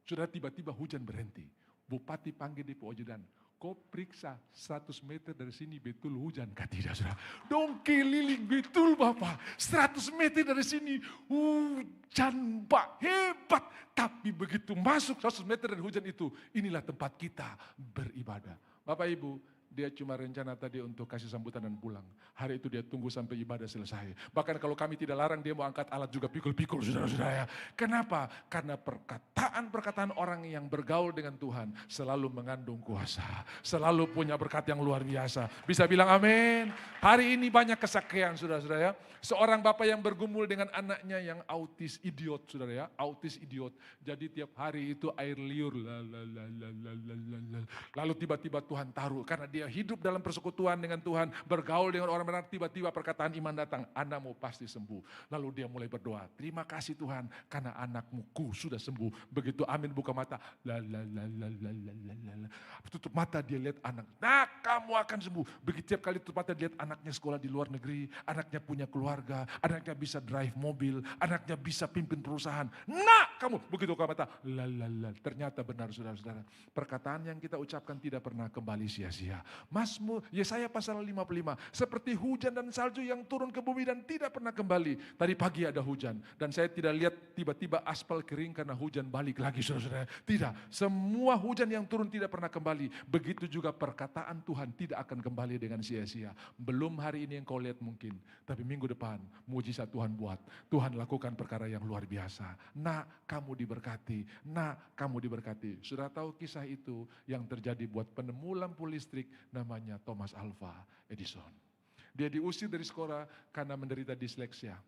Sudah tiba-tiba hujan berhenti. Bupati panggil di Pojodan. Kau periksa 100 meter dari sini betul hujan kah tidak saudara? Dong keliling betul Bapak, 100 meter dari sini hujan Pak, hebat. Tapi begitu masuk 100 meter dari hujan itu, inilah tempat kita beribadah. Bapak Ibu, dia cuma rencana tadi untuk kasih sambutan dan pulang. Hari itu dia tunggu sampai ibadah selesai. Bahkan kalau kami tidak larang dia mau angkat alat juga pikul-pikul saudara-saudara ya. Kenapa? Karena perkataan-perkataan orang yang bergaul dengan Tuhan selalu mengandung kuasa. Selalu punya berkat yang luar biasa. Bisa bilang amin. Hari ini banyak kesaksian saudara-saudara ya. Seorang bapak yang bergumul dengan anaknya yang autis idiot saudara ya. Autis idiot. Jadi tiap hari itu air liur. Lalu tiba-tiba Tuhan taruh karena dia hidup dalam persekutuan dengan Tuhan, bergaul dengan orang benar, tiba-tiba perkataan iman datang, anakmu pasti sembuh. Lalu dia mulai berdoa, terima kasih Tuhan karena anakmu sudah sembuh. Begitu amin buka mata, tutup mata dia lihat anak, nah kamu akan sembuh. Begitu tiap kali tutup mata dia lihat anaknya sekolah di luar negeri, anaknya punya keluarga, anaknya bisa drive mobil, anaknya bisa pimpin perusahaan. Nah kamu, begitu buka mata, ternyata benar saudara-saudara. Perkataan yang kita ucapkan tidak pernah kembali sia-sia. Mazmur Yesaya pasal 55, seperti hujan dan salju yang turun ke bumi dan tidak pernah kembali. Tadi pagi ada hujan dan saya tidak lihat tiba-tiba aspal kering karena hujan balik lagi saudara-saudara. Tidak, semua hujan yang turun tidak pernah kembali. Begitu juga perkataan Tuhan tidak akan kembali dengan sia-sia. Belum hari ini yang kau lihat mungkin, tapi minggu depan mujizat Tuhan buat. Tuhan lakukan perkara yang luar biasa. Nak, kamu diberkati. Nak, kamu diberkati. Sudah tahu kisah itu yang terjadi buat penemu lampu listrik namanya Thomas Alva Edison. Dia diusir dari sekolah karena menderita disleksia.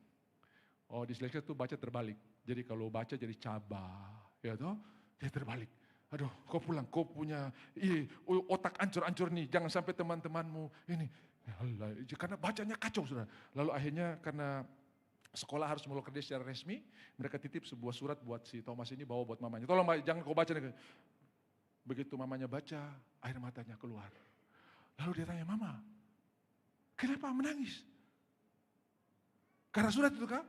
Oh, disleksia itu baca terbalik. Jadi kalau baca jadi cabah, ya toh, dia terbalik. Aduh, kau pulang, kau punya otak ancur-ancur nih, jangan sampai teman-temanmu ini. Ya Allah, karena bacanya kacau saudara. Lalu akhirnya karena sekolah harus mengeluarkan dia secara resmi, mereka titip sebuah surat buat si Thomas ini bawa buat mamanya. Tolong jangan kau baca. Begitu mamanya baca, air matanya keluar. Lalu dia tanya, Mama, kenapa menangis? Karena surat itu kah?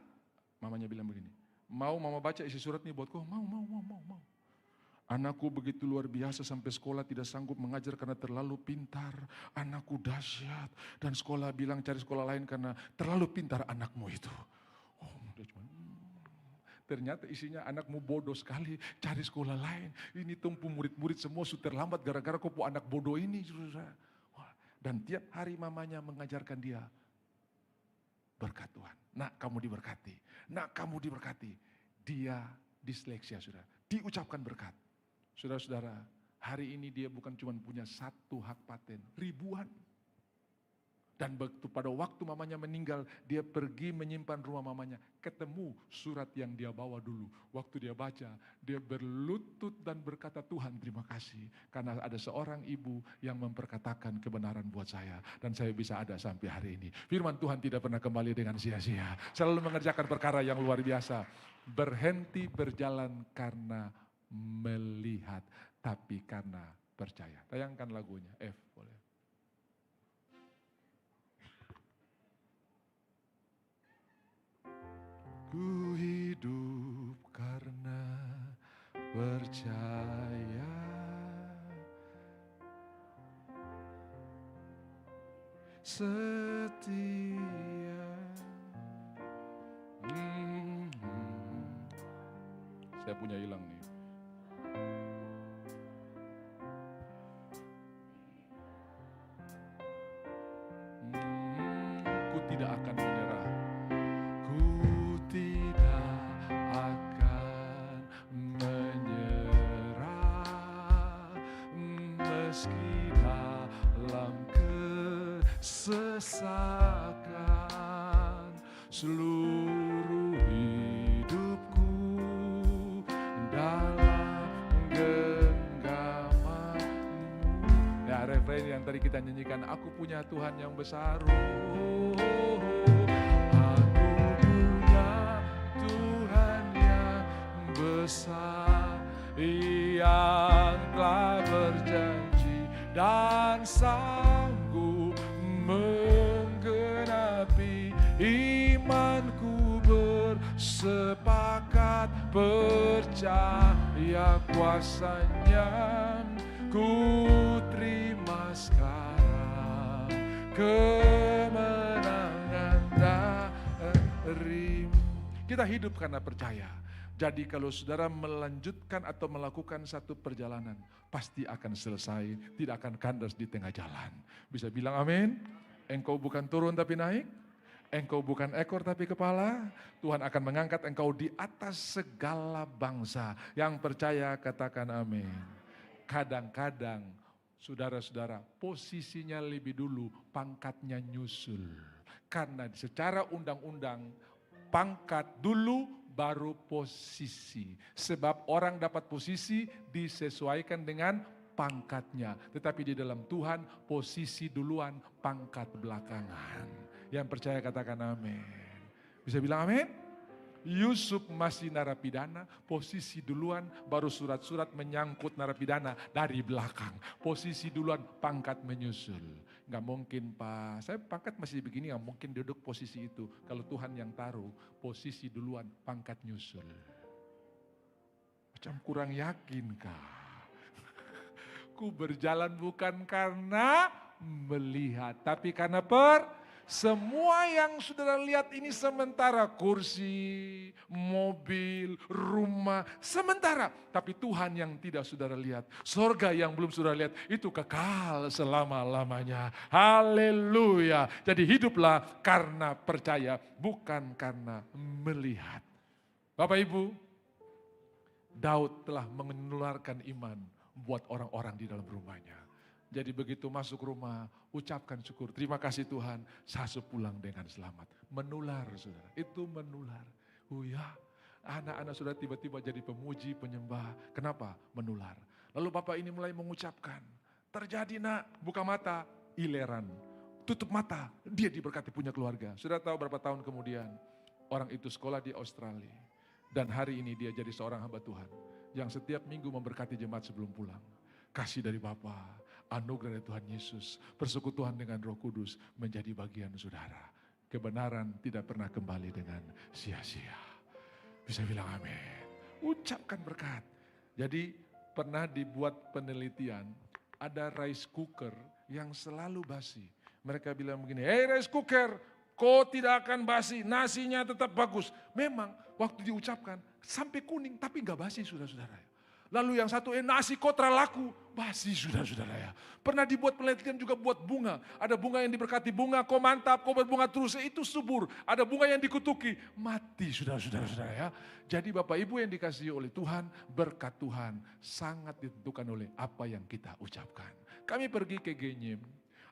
Mamanya bilang begini, mau Mama baca isi surat ini buat kau? Mau. Anakku begitu luar biasa sampai sekolah tidak sanggup mengajar karena terlalu pintar. Anakku dahsyat. Dan sekolah bilang cari sekolah lain karena terlalu pintar anakmu itu. Oh, dia cuma, ternyata isinya anakmu bodoh sekali. Cari sekolah lain. Ini tumpu murid-murid semua sudah terlambat gara-gara kau anak bodoh ini. Dan tiap hari mamanya mengajarkan dia. Berkat Tuhan. Nak kamu diberkati. Nak kamu diberkati. Dia disleksia sudah. Diucapkan berkat. Saudara-saudara, hari ini dia bukan cuma punya satu hak paten, ribuan. Dan begitu pada waktu mamanya meninggal, dia pergi menyimpan rumah mamanya. Ketemu surat yang dia bawa dulu. Waktu dia baca, dia berlutut dan berkata, Tuhan terima kasih. Karena ada seorang ibu yang memperkatakan kebenaran buat saya. Dan saya bisa ada sampai hari ini. Firman Tuhan tidak pernah kembali dengan sia-sia. Selalu mengerjakan perkara yang luar biasa. Berhenti berjalan karena melihat, tapi karena percaya. Tayangkan lagunya, F boleh. Ku hidup karena percaya, setia. Saya punya hilang nih. Ku tidak akan menyerah. Ku tidak akan menyerah. Meski dalam kesesakan seluruh hidupku dalam genggaman. Ya, refrain yang tadi kita nyanyikan, aku punya Tuhan yang besar. Aku punya Tuhan yang besar, yang telah berjanji dan sanggup menggenapi imanku. Bersepakat percaya kuasanya, ku terima sekarang kemenangan dari. Kita hidup karena percaya. Jadi kalau saudara melanjutkan atau melakukan satu perjalanan, pasti akan selesai, tidak akan kandas di tengah jalan. Bisa bilang amin? Engkau bukan turun tapi naik, engkau bukan ekor tapi kepala. Tuhan akan mengangkat engkau di atas segala bangsa. Yang percaya katakan amin. Kadang-kadang saudara-saudara posisinya lebih dulu, pangkatnya nyusul. Karena secara undang-undang pangkat dulu baru posisi. Sebab orang dapat posisi disesuaikan dengan pangkatnya. Tetapi di dalam Tuhan posisi duluan, pangkat belakangan. Yang percaya katakan amin. Bisa bilang amin? Yusuf masih narapidana, posisi duluan, baru surat-surat menyangkut narapidana dari belakang. Posisi duluan, pangkat menyusul. Gak mungkin Pak, saya pangkat masih begini, gak mungkin duduk posisi itu. Kalau Tuhan yang taruh, posisi duluan, pangkat nyusul. Macam kurang yakin kah? Ku berjalan bukan karena melihat, tapi karena semua yang saudara lihat ini sementara, kursi, mobil, rumah, sementara. Tapi Tuhan yang tidak saudara lihat, sorga yang belum saudara lihat, itu kekal selama-lamanya. Haleluya. Jadi hiduplah karena percaya, bukan karena melihat. Bapak Ibu, Daud telah menularkan iman buat orang-orang di dalam rumahnya. Jadi begitu masuk rumah, ucapkan syukur. Terima kasih Tuhan, saya pulang dengan selamat. Menular saudara, itu menular. Oh ya, anak-anak saudara tiba-tiba jadi pemuji, penyembah. Kenapa? Menular. Lalu Bapak ini mulai mengucapkan, terjadi nak, buka mata, ileran. Tutup mata, dia diberkati punya keluarga. Sudah tahu berapa tahun kemudian, orang itu sekolah di Australia. Dan hari ini dia jadi seorang hamba Tuhan, yang setiap minggu memberkati jemaat sebelum pulang. Kasih dari Bapa, anugerah dari Tuhan Yesus, persekutuan dengan Roh Kudus menjadi bagian saudara. Kebenaran tidak pernah kembali dengan sia-sia. Bisa bilang amin. Ucapkan berkat. Jadi pernah dibuat penelitian, ada rice cooker yang selalu basi. Mereka bilang begini, hey rice cooker, kau tidak akan basi, nasinya tetap bagus. Memang waktu diucapkan sampai kuning tapi nggak basi saudara-saudara. Lalu yang satu, nasi kau terlaku, basi saudara-saudara ya. Pernah dibuat penelitian juga buat bunga. Ada bunga yang diberkati, bunga kau mantap, kau berbunga terus, itu subur. Ada bunga yang dikutuki, mati saudara-saudara ya. Jadi Bapak Ibu yang dikasihi oleh Tuhan, berkat Tuhan sangat ditentukan oleh apa yang kita ucapkan. Kami pergi ke Genyem.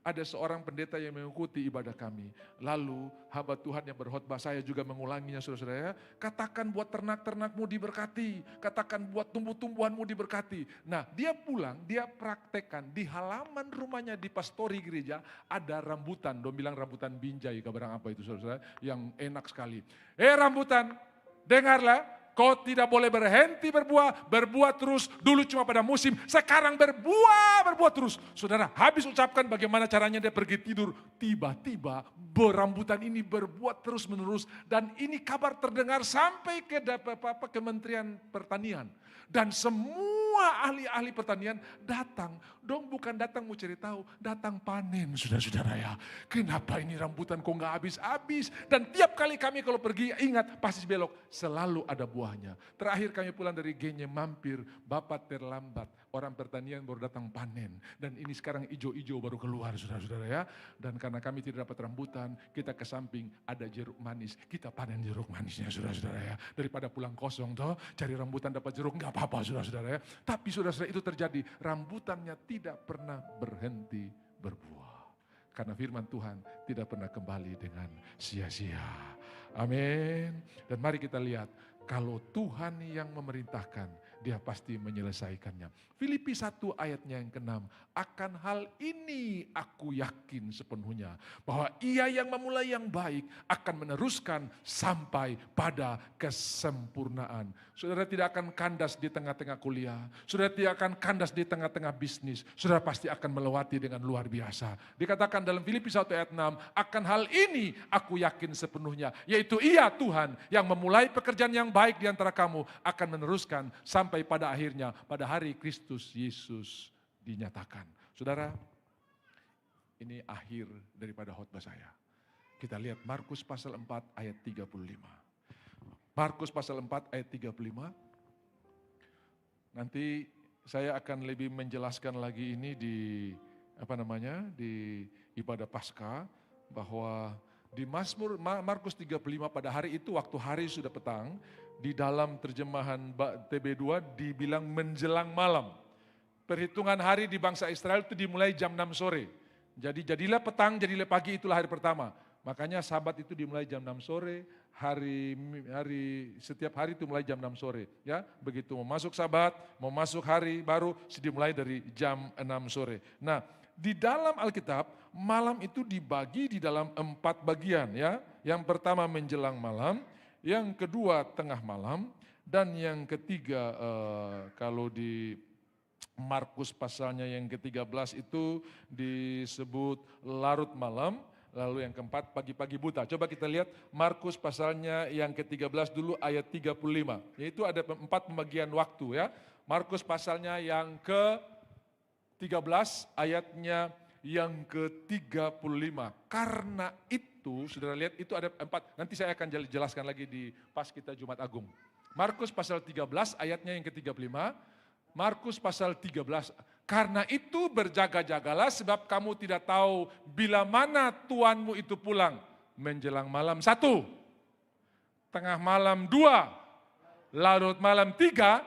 Ada seorang pendeta yang mengikuti ibadah kami. Lalu hamba Tuhan yang berkhotbah, saya juga mengulanginya saudara-saudara ya. Katakan buat ternak-ternakmu diberkati. Katakan buat tumbuh-tumbuhanmu diberkati. Nah dia pulang, dia praktekkan di halaman rumahnya di pastori gereja. Ada rambutan, dong bilang rambutan binjai, kabarang apa itu saudara-saudara. Yang enak sekali. Rambutan, dengarlah. Kau tidak boleh berhenti berbuah terus. Dulu cuma pada musim, sekarang berbuah terus. Saudara, habis ucapkan bagaimana caranya dia pergi tidur. Tiba-tiba rambutan ini berbuah terus menerus. Dan ini kabar terdengar sampai ke Kementerian Pertanian. Dan semua ahli-ahli pertanian datang. Dong bukan datang mau cari tahu, datang panen saudara-saudara ya. Kenapa ini rambutan kok gak habis-habis. Dan tiap kali kami kalau pergi ingat pasti belok, selalu ada buahnya. Terakhir kami pulang dari Genyem mampir, Bapak terlambat. Orang pertanian baru datang panen. Dan ini sekarang ijo-ijo baru keluar saudara-saudara ya. Dan karena kami tidak dapat rambutan, kita ke samping ada jeruk manis. Kita panen jeruk manisnya saudara-saudara ya. Daripada pulang kosong toh, cari rambutan dapat jeruk, gak apa-apa saudara-saudara ya. Tapi saudara-saudara itu terjadi, rambutannya tidak pernah berhenti berbuah. Karena firman Tuhan tidak pernah kembali dengan sia-sia. Amin. Dan mari kita lihat, kalau Tuhan yang memerintahkan, dia pasti menyelesaikannya. Filipi 1 ayatnya yang ke-6. Akan hal ini aku yakin sepenuhnya. Bahwa ia yang memulai yang baik akan meneruskan sampai pada kesempurnaan. Saudara tidak akan kandas di tengah-tengah kuliah. Saudara tidak akan kandas di tengah-tengah bisnis. Saudara pasti akan melewati dengan luar biasa. Dikatakan dalam Filipi 1 ayat 6. Akan hal ini aku yakin sepenuhnya. Yaitu ia Tuhan yang memulai pekerjaan yang baik di antara kamu akan meneruskan sampai pada akhirnya, pada hari Kristus Yesus dinyatakan. Saudara, ini akhir daripada khotbah saya. Kita lihat Markus pasal 4 ayat 35. Markus pasal 4 ayat 35. Nanti saya akan lebih menjelaskan lagi ini di di ibadah Paskah, bahwa di Mazmur Markus 35 pada hari itu waktu hari sudah petang, di dalam terjemahan TB2 dibilang menjelang malam. Perhitungan hari di bangsa Israel itu dimulai jam 6 sore. Jadi jadilah petang, jadilah pagi, itulah hari pertama. Makanya Sabat itu dimulai jam 6 sore, setiap hari itu mulai jam 6 sore. Ya, begitu mau masuk Sabat, mau masuk hari baru dimulai dari jam 6 sore. Nah, di dalam Alkitab, malam itu dibagi di dalam 4 bagian ya. Yang pertama menjelang malam, yang kedua tengah malam, dan yang ketiga kalau di Markus pasalnya yang ke-13 itu disebut larut malam, lalu yang keempat pagi-pagi buta. Coba kita lihat Markus pasalnya yang ke-13 dulu ayat 35. Yaitu ada 4 pembagian waktu ya. Markus pasalnya yang ke-13 ayatnya yang ke-35. Karena itu, saudara lihat itu ada 4. Nanti saya akan jelaskan lagi di pas kita Jumat Agung. Markus pasal 13 ayatnya yang ke-35. Markus pasal 13. Karena itu berjaga-jagalah sebab kamu tidak tahu bila mana Tuanmu itu pulang. Menjelang malam 1, tengah malam 2, larut malam 3,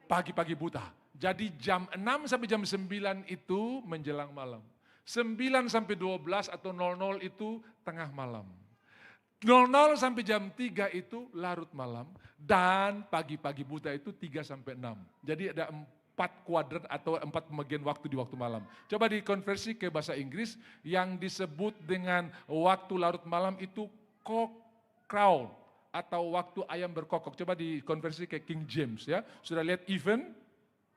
pagi-pagi buta. Jadi jam 6 sampai jam 9 itu menjelang malam. 9 sampai 12 atau 00 itu tengah malam. 00 sampai jam 3 itu larut malam. Dan pagi-pagi buta itu 3 sampai 6. Jadi ada 4 kuadran atau 4 pembagian waktu di waktu malam. Coba dikonversi ke bahasa Inggris, yang disebut dengan waktu larut malam itu cock crow atau waktu ayam berkokok. Coba dikonversi ke King James ya. Sudah lihat even,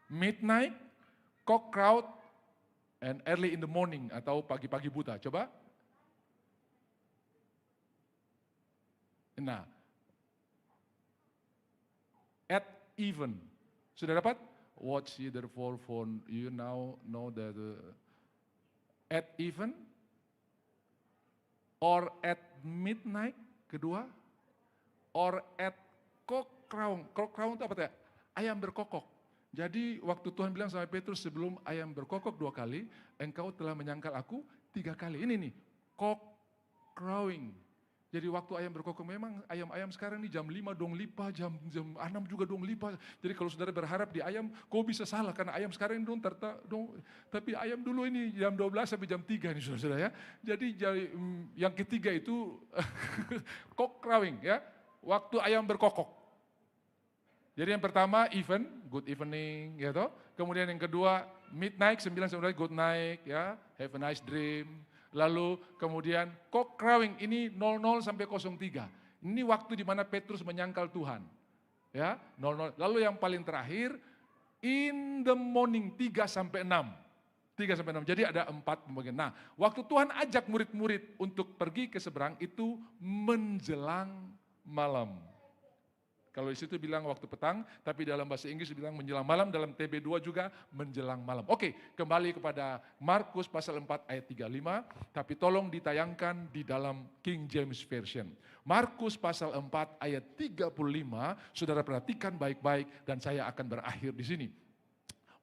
midnight, cock crow, and early in the morning atau pagi-pagi buta. Coba. Nah, at even. Sudah dapat? watch either for you now know that at even or at midnight, kedua, or at cockcrowing. Cockcrowing itu apa ya? Ayam berkokok. Jadi waktu Tuhan bilang sama Petrus, sebelum ayam berkokok 2 kali, engkau telah menyangkal aku 3 kali. Ini nih, cockcrowing. Jadi waktu ayam berkokok, memang ayam-ayam sekarang nih jam 5 dong lipa, jam 6 juga dong lipa. Jadi kalau saudara berharap di ayam, kok bisa salah, karena ayam sekarang ini tapi ayam dulu ini jam 12 sampai jam 3 nih saudara ya. Jadi yang ketiga itu cock crowing ya, waktu ayam berkokok. Jadi yang pertama even, good evening gitu. Kemudian yang kedua midnight, 9 sampai good night ya, have a nice dream. Lalu kemudian cock crowing ini 00 sampai 03. Ini waktu di mana Petrus menyangkal Tuhan. Ya, 00. Lalu yang paling terakhir in the morning 3 sampai 6. 3 sampai 6. Jadi ada 4 pembagian. Nah, waktu Tuhan ajak murid-murid untuk pergi ke seberang itu menjelang malam. Kalau di situ bilang waktu petang, tapi dalam bahasa Inggris bilang menjelang malam, dalam TB2 juga menjelang malam. Oke, kembali kepada Markus pasal 4 ayat 35, tapi tolong ditayangkan di dalam King James Version. Markus pasal 4 ayat 35, saudara perhatikan baik-baik dan saya akan berakhir di sini.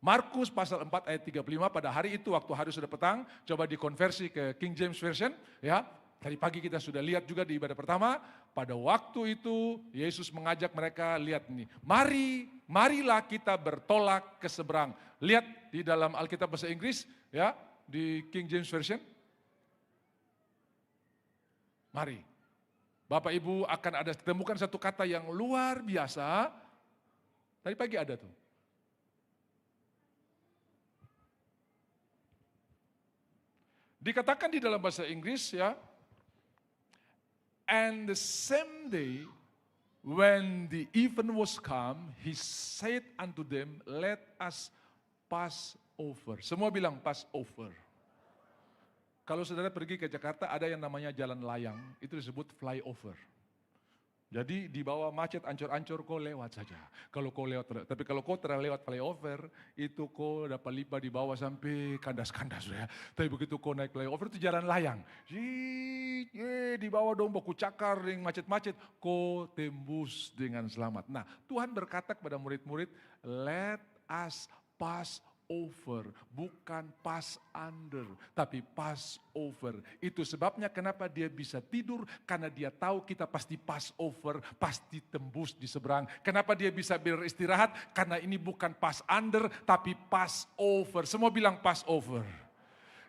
Markus pasal 4 ayat 35, pada hari itu waktu hari sudah petang, coba dikonversi ke King James Version, ya. Tadi pagi kita sudah lihat juga di ibadah pertama, pada waktu itu Yesus mengajak mereka, lihat nih, marilah kita bertolak ke seberang. Lihat di dalam Alkitab bahasa Inggris, ya, di King James Version. Mari. Bapak Ibu akan ada temukan satu kata yang luar biasa. Tadi pagi ada tuh. Dikatakan di dalam bahasa Inggris ya, and the same day, when the even was come, he said unto them, let us pass over. Semua bilang pass over. Kalau saudara pergi ke Jakarta, ada yang namanya jalan layang, itu disebut flyover. Jadi di bawah macet ancur-ancur, kau lewat saja. Kalau kau lewat, tapi kalau kau lewat flyover, itu kau dapat lipat di bawah sampai kandas-kandas ya. Tapi begitu kau naik flyover itu jalan layang. Di bawah dong baku cakar dengan macet-macet, kau tembus dengan selamat. Nah, Tuhan berkata kepada murid-murid, let us pass over, bukan pass under, tapi pass over. Itu sebabnya kenapa dia bisa tidur, karena dia tahu kita pasti pass over, pasti tembus di seberang. Kenapa dia bisa beristirahat, karena ini bukan pass under, tapi pass over. Semua bilang pass over.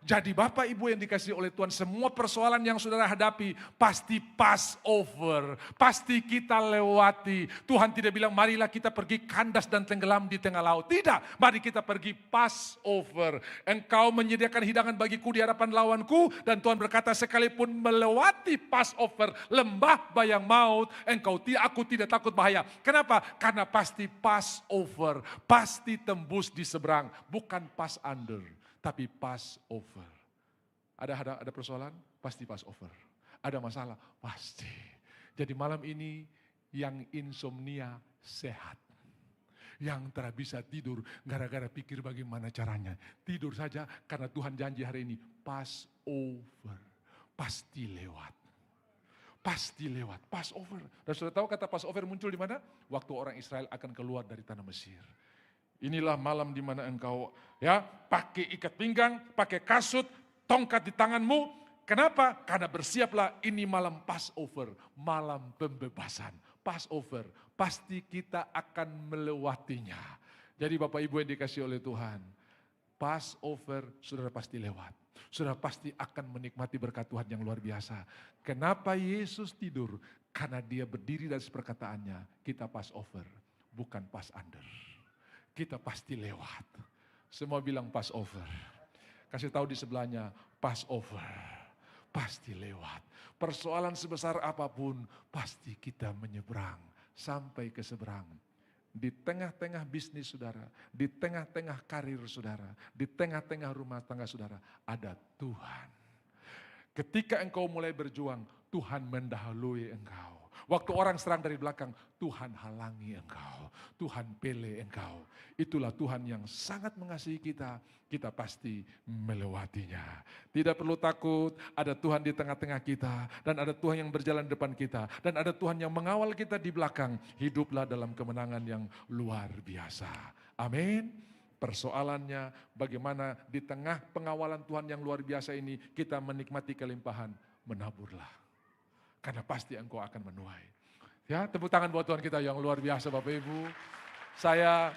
Jadi Bapak Ibu yang dikasihi oleh Tuhan, semua persoalan yang saudara hadapi pasti pass over, pasti kita lewati. Tuhan tidak bilang marilah kita pergi kandas dan tenggelam di tengah laut. Tidak, mari kita pergi pass over. Engkau menyediakan hidangan bagiku di hadapan lawanku, dan Tuhan berkata sekalipun melewati pass over, lembah bayang maut, aku tidak takut bahaya. Kenapa? Karena pasti pass over, pasti tembus di seberang, bukan pass under. Tapi pass over. Ada persoalan? Pasti pass over. Ada masalah? Pasti. Jadi malam ini yang insomnia sehat. Yang tak bisa tidur gara-gara pikir bagaimana caranya. Tidur saja karena Tuhan janji hari ini pass over. Pasti lewat. Pasti lewat. Pass over. Dan sudah tahu kata pass over muncul di mana? Waktu orang Israel akan keluar dari tanah Mesir. Inilah malam di mana engkau ya pakai ikat pinggang, pakai kasut, tongkat di tanganmu. Kenapa? Karena bersiaplah, ini malam Passover, malam pembebasan. Passover, pasti kita akan melewatinya. Jadi Bapak Ibu yang dikasihi oleh Tuhan, Passover saudara pasti lewat. Saudara pasti akan menikmati berkat Tuhan yang luar biasa. Kenapa Yesus tidur? Karena dia berdiri dari perkataannya, kita Passover, bukan pass under. Kita pasti lewat. Semua bilang pass over. Kasih tahu di sebelahnya, pass over. Pasti lewat. Persoalan sebesar apapun, pasti kita menyeberang. Sampai ke seberang. Di tengah-tengah bisnis saudara, di tengah-tengah karir saudara, di tengah-tengah rumah tangga saudara, ada Tuhan. Ketika engkau mulai berjuang, Tuhan mendahului engkau. Waktu orang serang dari belakang, Tuhan halangi engkau. Tuhan pele engkau. Itulah Tuhan yang sangat mengasihi kita. Kita pasti melewatinya. Tidak perlu takut, ada Tuhan di tengah-tengah kita. Dan ada Tuhan yang berjalan di depan kita. Dan ada Tuhan yang mengawal kita di belakang. Hiduplah dalam kemenangan yang luar biasa. Amin. Persoalannya bagaimana di tengah pengawalan Tuhan yang luar biasa ini kita menikmati kelimpahan. Menaburlah. Karena pasti engkau akan menuai. Ya, tepuk tangan buat Tuhan kita yang luar biasa Bapak Ibu. Saya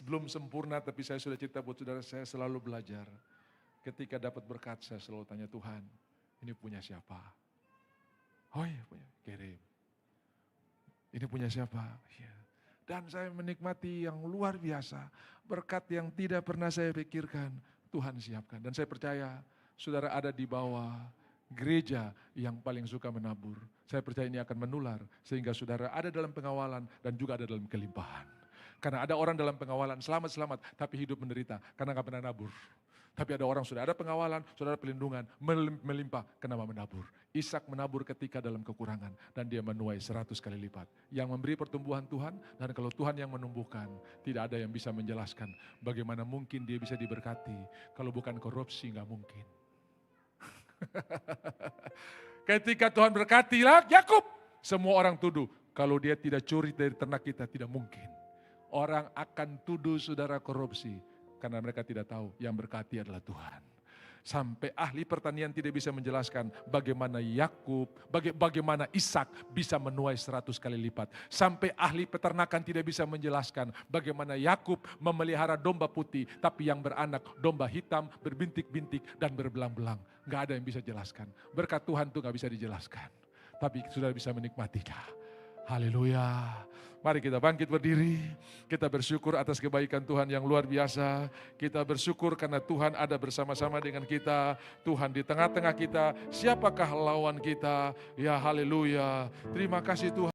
belum sempurna tapi saya sudah cerita buat saudara, saya selalu belajar. Ketika dapat berkat saya selalu tanya Tuhan, ini punya siapa? Oh iya punya, kirim. Ini punya siapa? Ya. Dan saya menikmati yang luar biasa. Berkat yang tidak pernah saya pikirkan, Tuhan siapkan. Dan saya percaya saudara ada di bawah gereja yang paling suka menabur. Saya percaya ini akan menular sehingga saudara ada dalam pengawalan dan juga ada dalam kelimpahan. Karena ada orang dalam pengawalan selamat-selamat tapi hidup menderita karena gak pernah nabur. Tapi ada orang sudah ada pengawalan, sudah ada pelindungan, melimpah kenapa menabur. Ishak menabur ketika dalam kekurangan dan dia menuai 100 kali lipat. Yang memberi pertumbuhan Tuhan dan kalau Tuhan yang menumbuhkan tidak ada yang bisa menjelaskan bagaimana mungkin dia bisa diberkati. Kalau bukan korupsi gak mungkin. Ketika Tuhan berkatilah Yakub, semua orang tuduh. Kalau dia tidak curi dari ternak kita, tidak mungkin. Orang akan tuduh saudara korupsi. Karena mereka tidak tahu yang berkati adalah Tuhan. Sampai ahli pertanian tidak bisa menjelaskan bagaimana Yakub, bagaimana Ishak bisa menuai 100 kali lipat. Sampai ahli peternakan tidak bisa menjelaskan bagaimana Yakub memelihara domba putih, tapi yang beranak domba hitam, berbintik-bintik dan berbelang-belang. Gak ada yang bisa jelaskan. Berkat Tuhan itu gak bisa dijelaskan. Tapi sudah bisa menikmatinya. Haleluya. Mari kita bangkit berdiri. Kita bersyukur atas kebaikan Tuhan yang luar biasa. Kita bersyukur karena Tuhan ada bersama-sama dengan kita. Tuhan di tengah-tengah kita. Siapakah lawan kita? Ya haleluya. Terima kasih Tuhan.